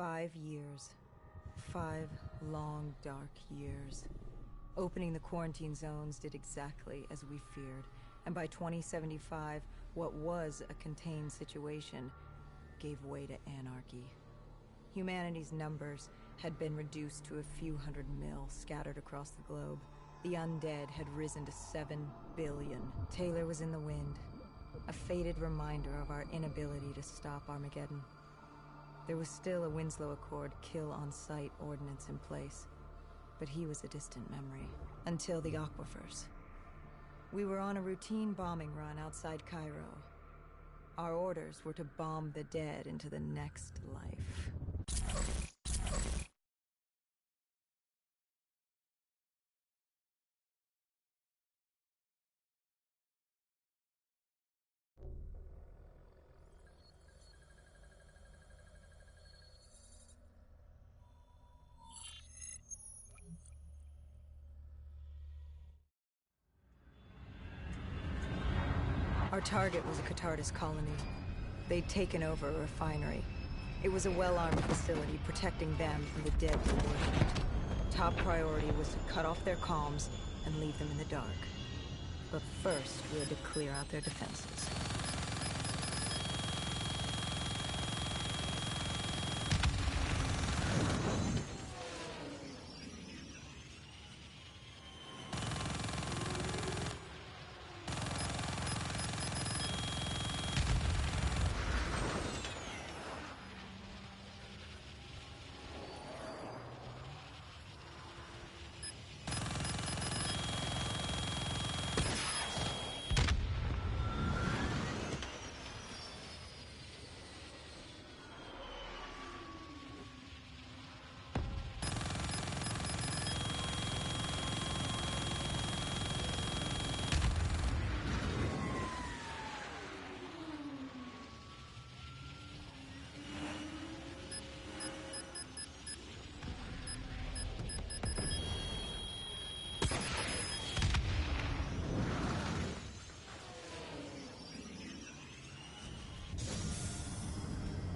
5 years. 5 long, dark years. Opening the quarantine zones did exactly as we feared, and by 2075, what was a contained situation gave way to anarchy. Humanity's numbers had been reduced to a few hundred mil scattered across the globe. The undead had risen to 7 billion. Taylor was in the wind, a faded reminder of our inability to stop Armageddon. There was still a Winslow Accord kill-on-sight ordinance in place, but he was a distant memory. Until the aquifers. We were on a routine bombing run outside Cairo. Our orders were to bomb the dead into the next life. Our target was a Catardus colony. They'd taken over a refinery. It was a well-armed facility protecting them from the dead they worshipped. Top priority was to cut off their comms and leave them in the dark. But first, we had to clear out their defenses.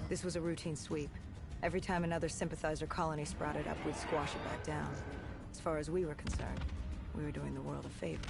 This was a routine sweep. Every time another sympathizer colony sprouted up, we'd squash it back down. As far as we were concerned, we were doing the world a favor.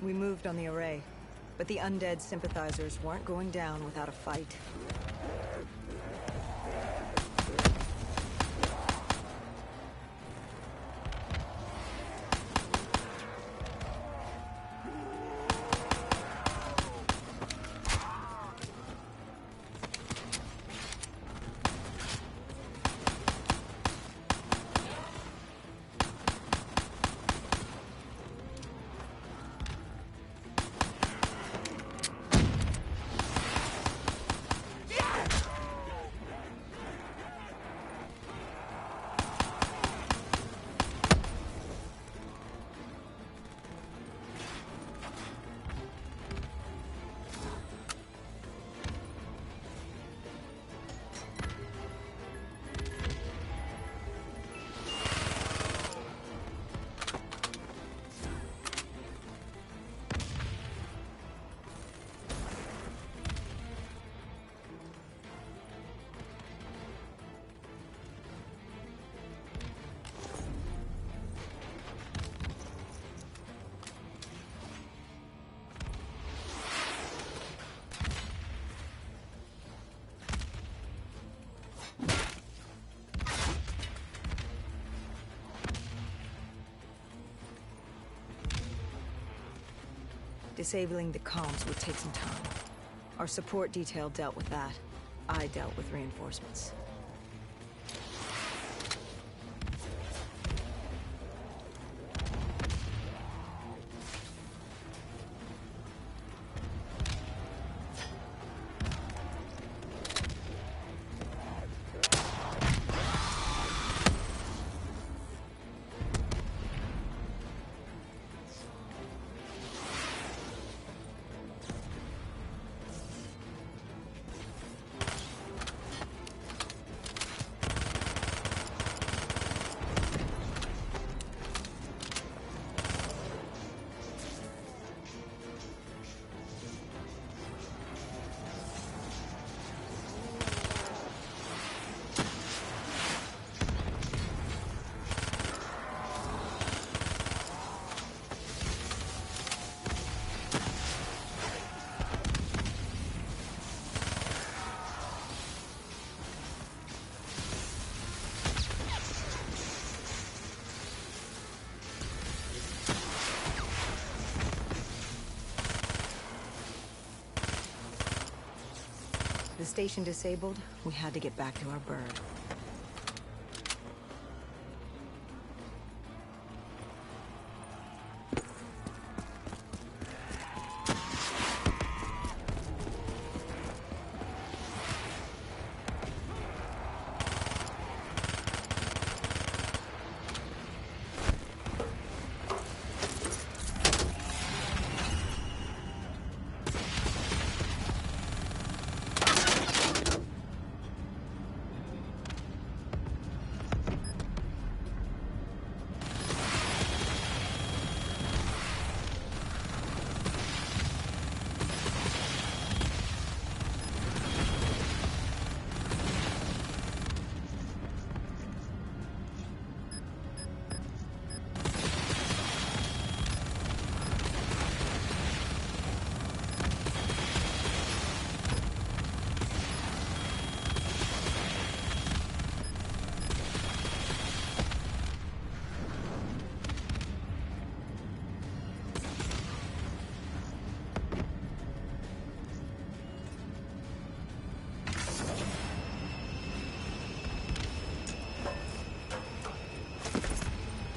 We moved on the array, but the undead sympathizers weren't going down without a fight. Disabling the comms would take some time. Our support detail dealt with that. I dealt with reinforcements. The station disabled, we had to get back to our bird.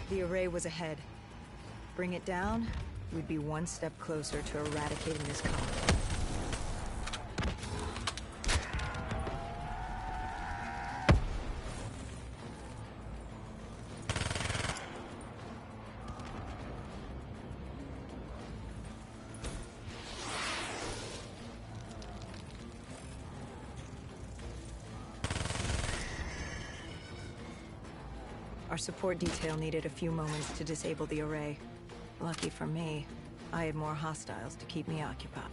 The array was ahead. Bring it down, we'd be one step closer to eradicating this colony. Our support detail needed a few moments to disable the array. Lucky for me, I had more hostiles to keep me occupied.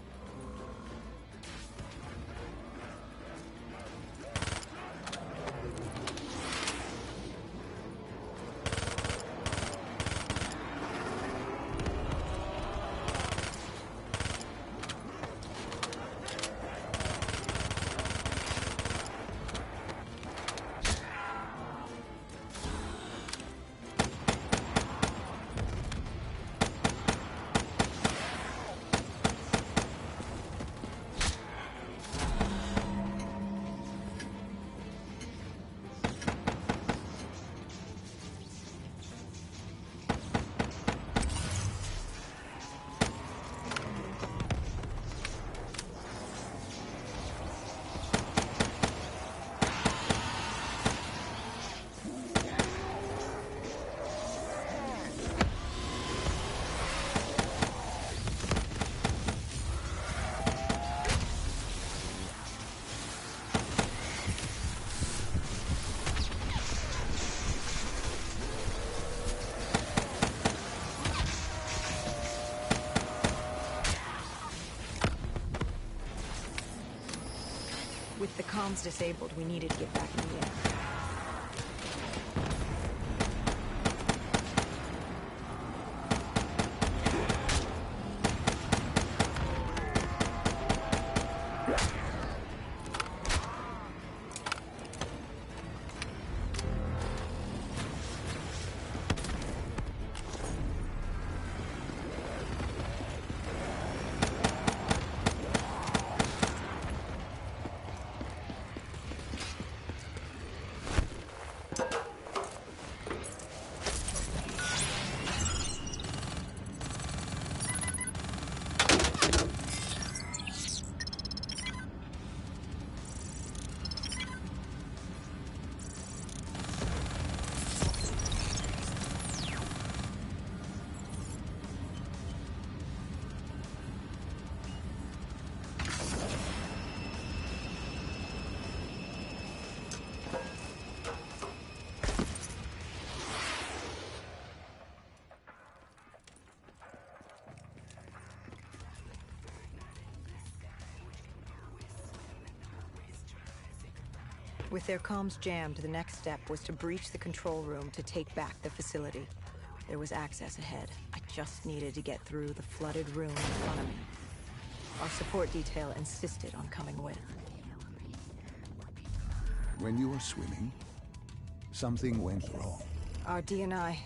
With the comms disabled, we needed to get back in the air. With their comms jammed, the next step was to breach the control room to take back the facility. There was access ahead. I just needed to get through the flooded room in front of me. Our support detail insisted on coming with. When you were swimming, something went wrong. Our D&I...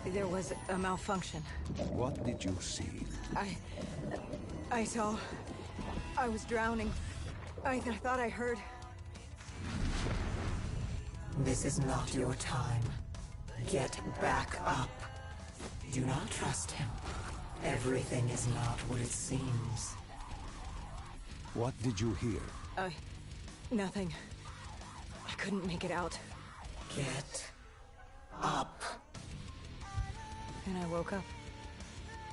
There was a malfunction. What did you see? I saw... I was drowning. I thought I heard... This is not your time. Get back up. Do not trust him. Everything is not what it seems. What did you hear? Nothing. I couldn't make it out. Get up. And I woke up.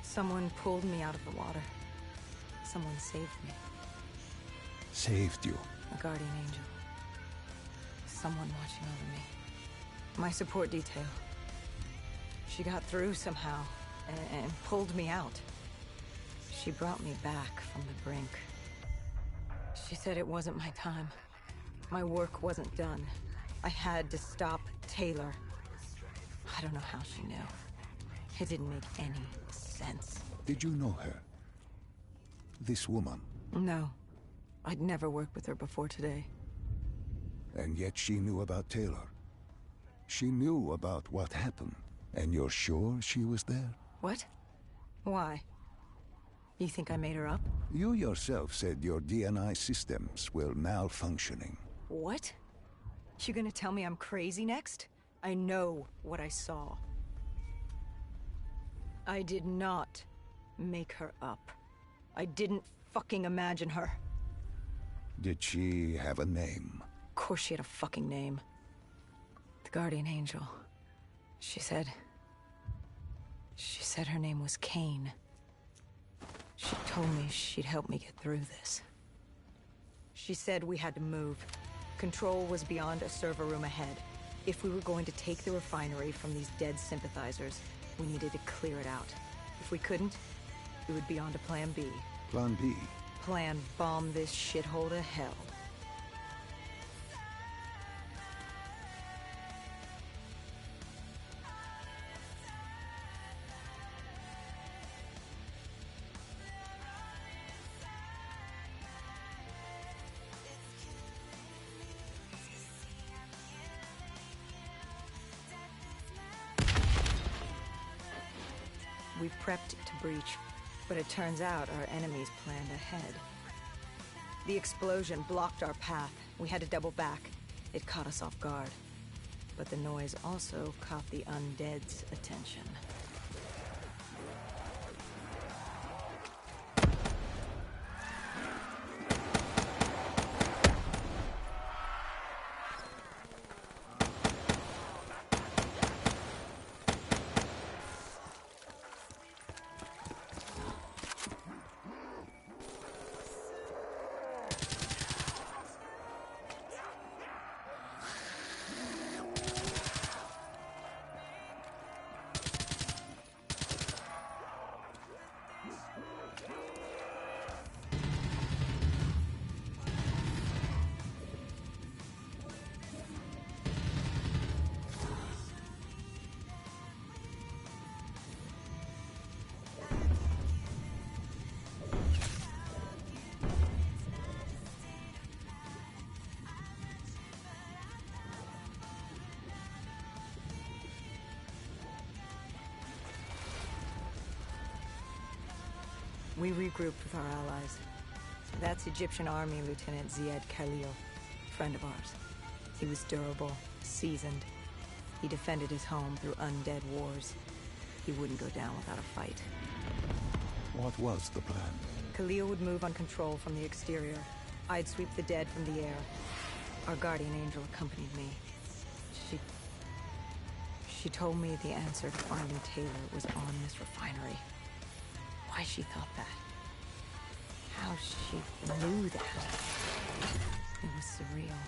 Someone pulled me out of the water. Someone saved me. Saved you? A guardian angel. Someone watching over me. My support detail. She got through somehow and pulled me out. She brought me back from the brink. She said it wasn't my time. My work wasn't done. I had to stop Taylor. I don't know how she knew. It didn't make any sense. Did you know her? This woman? No. I'd never worked with her before today. And yet she knew about Taylor. She knew about what happened. And you're sure she was there? What? Why? You think I made her up? You yourself said your DNI systems were malfunctioning. What? You gonna tell me I'm crazy next? I know what I saw. I did not make her up. I didn't fucking imagine her. Did she have a name? Of course she had a fucking name. The Guardian Angel. She said her name was Kane. She told me she'd help me get through this. She said we had to move. Control was beyond a server room ahead. If we were going to take the refinery from these dead sympathizers, we needed to clear it out. If we couldn't, it would be on to Plan B. Plan B? Plan bomb this shithole to hell. We've prepped to breach, but it turns out our enemies planned ahead. The explosion blocked our path. We had to double back. It caught us off guard. But the noise also caught the undead's attention. We regrouped with our allies. That's Egyptian Army Lieutenant Ziad Khalil, friend of ours. He was durable, seasoned. He defended his home through undead wars. He wouldn't go down without a fight. What was the plan? Khalil would move on control from the exterior. I'd sweep the dead from the air. Our guardian angel accompanied me. She told me the answer to finding Taylor was on this refinery. Why she thought that. How she knew that. It was surreal.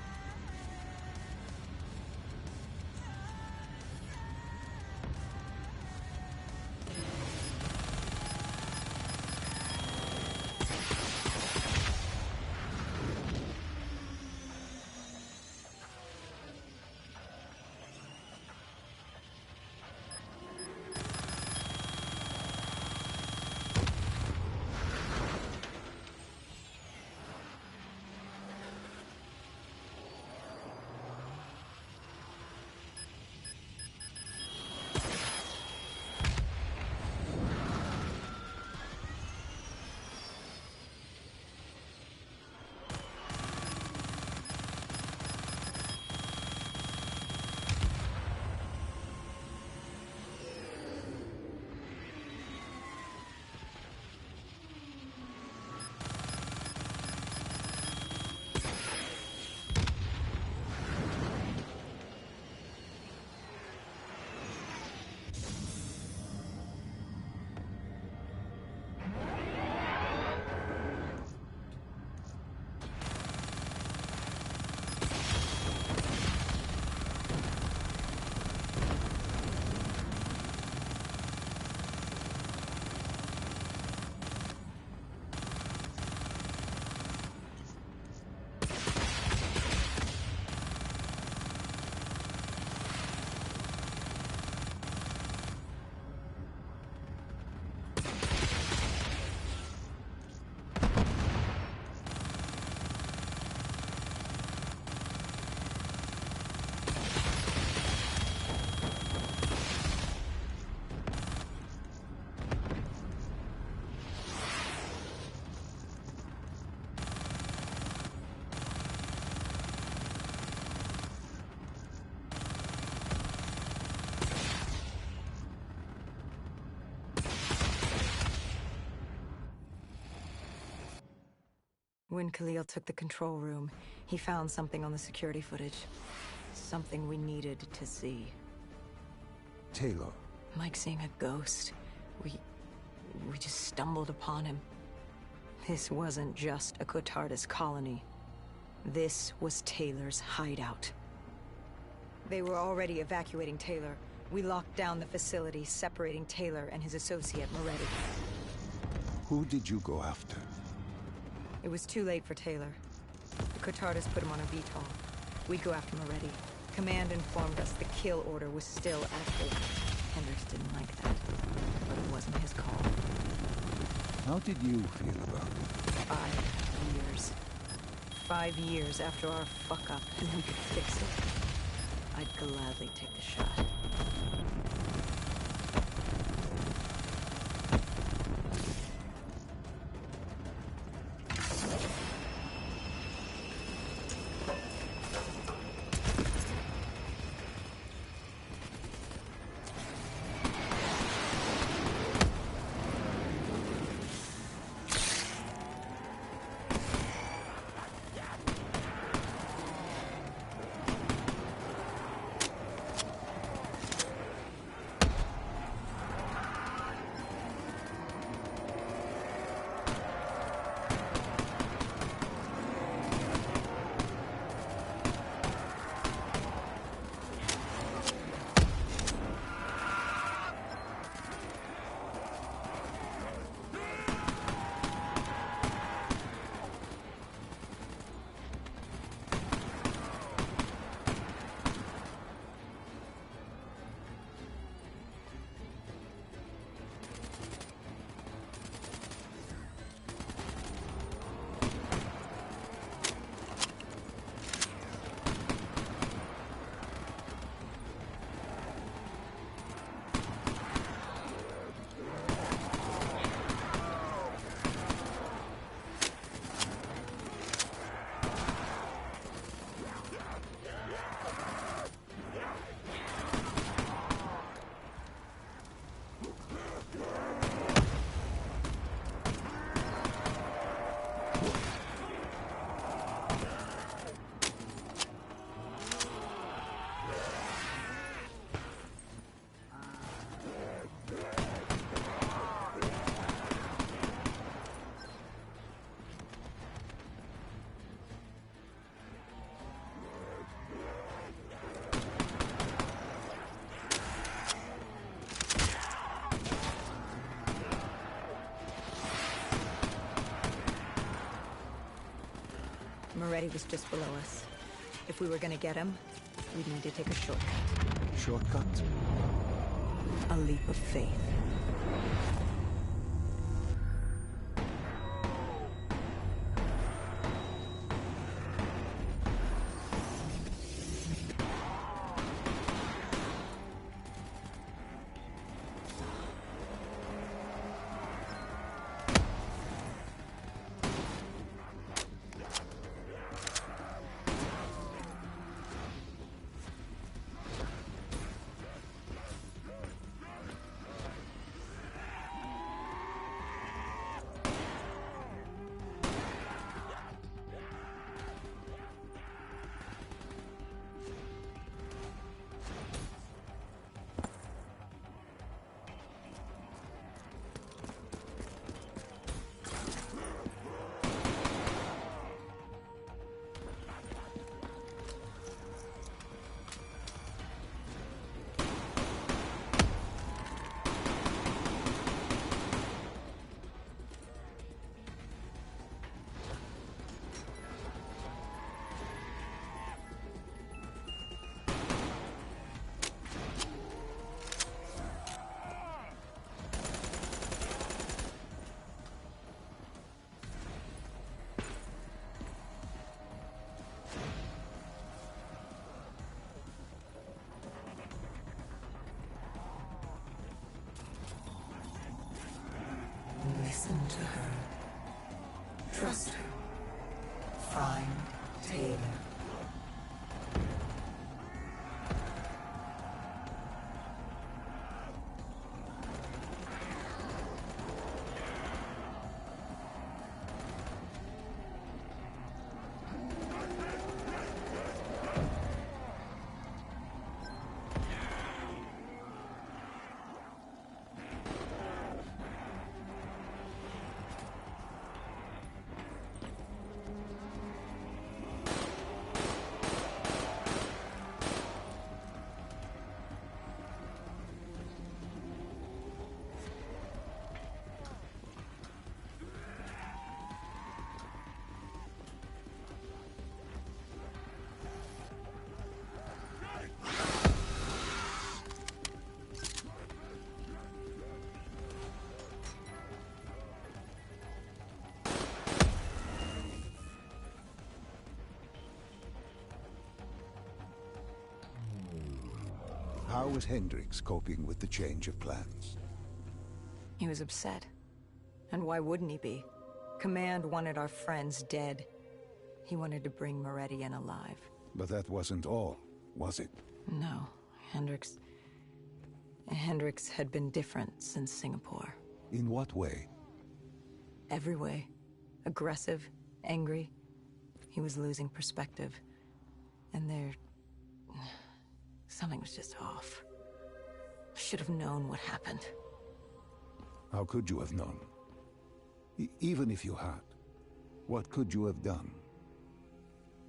When Khalil took the control room, he found something on the security footage. Something we needed to see. Taylor. Like seeing a ghost. We just stumbled upon him. This wasn't just a Cotardis colony. This was Taylor's hideout. They were already evacuating Taylor. We locked down the facility, separating Taylor and his associate, Moretti. Who did you go after? It was too late for Taylor. The Cotardis put him on a VTOL. We'd go after Moretti. Command informed us the kill order was still active. Hendricks didn't like that, but it wasn't his call. How did you feel about it? 5 years. 5 years after our fuck-up, and we could fix it. I'd gladly take the shot. Moretti was just below us. If we were gonna get him, we'd need to take a shortcut. Shortcut? A leap of faith. Listen to her. Trust her. Find Taylor. How was Hendricks coping with the change of plans? He was upset. And why wouldn't he be? Command wanted our friends dead. He wanted to bring Meridian alive. But that wasn't all, was it? No, Hendricks had been different since Singapore. In what way? Every way. Aggressive, angry. He was losing perspective. And something was just off. I should have known what happened. How could you have known? Even if you had, what could you have done?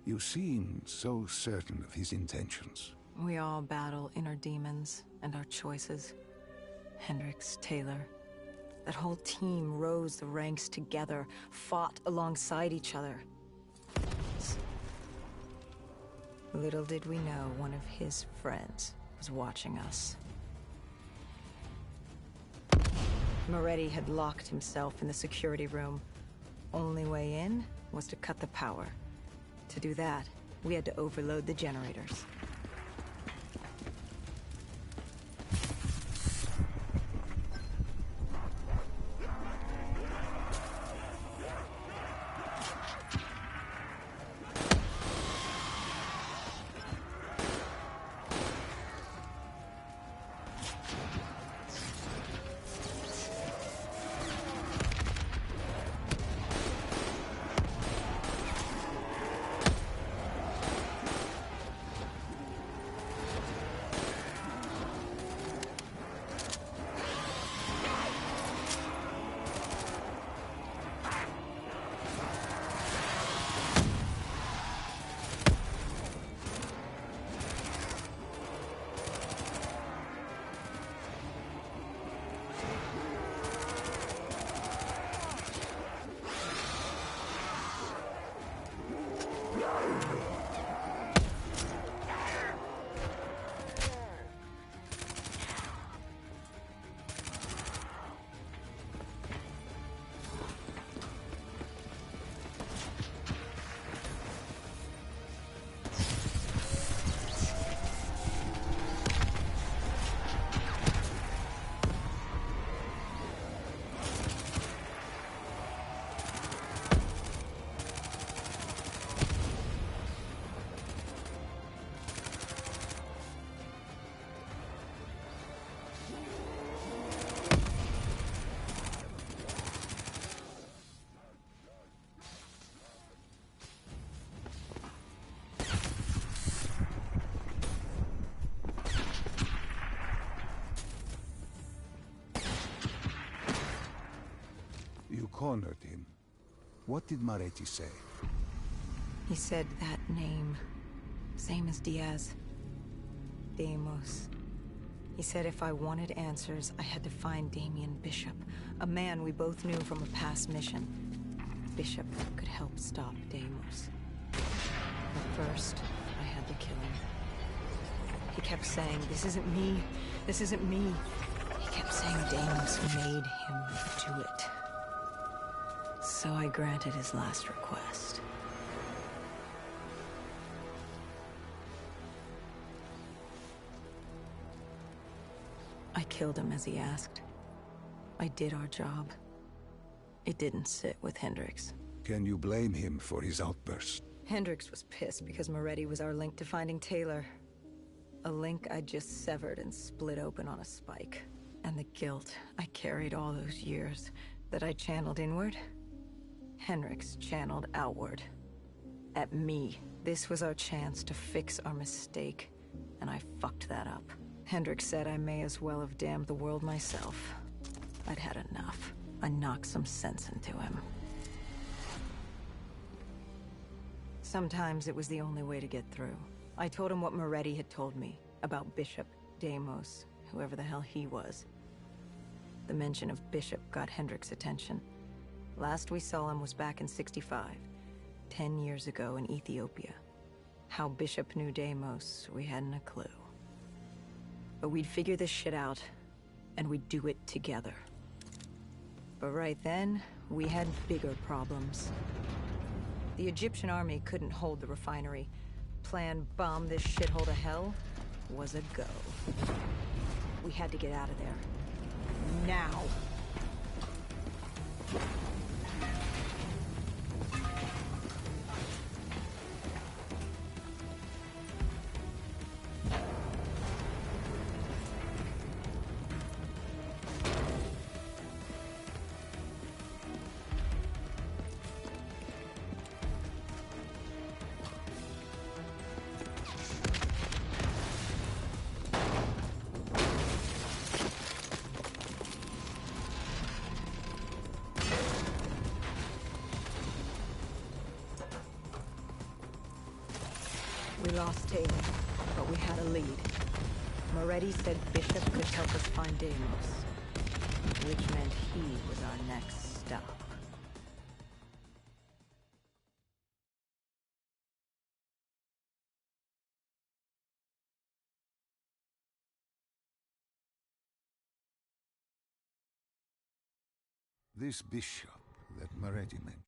You seem so certain of his intentions. We all battle inner demons and our choices. Hendricks, Taylor. That whole team rose the ranks together, fought alongside each other. Little did we know one of his friends was watching us. Moretti had locked himself in the security room. Only way in was to cut the power. To do that, we had to overload the generators. Cornered him. What did Moretti say? He said that name. Same as Diaz. Deimos. He said if I wanted answers, I had to find Damien Bishop, a man we both knew from a past mission. Bishop could help stop Deimos. But first, I had to kill him. He kept saying, "This isn't me. This isn't me." He kept saying Deimos made him do it. So I granted his last request. I killed him as he asked. I did our job. It didn't sit with Hendricks. Can you blame him for his outburst? Hendricks was pissed because Moretti was our link to finding Taylor. A link I just severed and split open on a spike. And the guilt I carried all those years that I channeled inward, Hendricks channeled outward. At me. This was our chance to fix our mistake, and I fucked that up. Hendricks said I may as well have damned the world myself. I'd had enough. I knocked some sense into him. Sometimes it was the only way to get through. I told him what Moretti had told me about Bishop, Deimos, whoever the hell he was. The mention of Bishop got Hendricks' attention. Last we saw him was back in '65, 10 years ago in Ethiopia. How Bishop knew Deimos, we hadn't a clue. But we'd figure this shit out, and we'd do it together. But right then, we had bigger problems. The Egyptian army couldn't hold the refinery. Plan bomb this shithole to hell? was a go. We had to get out of there. Now! We lost Taylor, but we had a lead. Moretti said Bishop could help us find Deimos, which meant he was our next stop. This bishop that Moretti mentioned.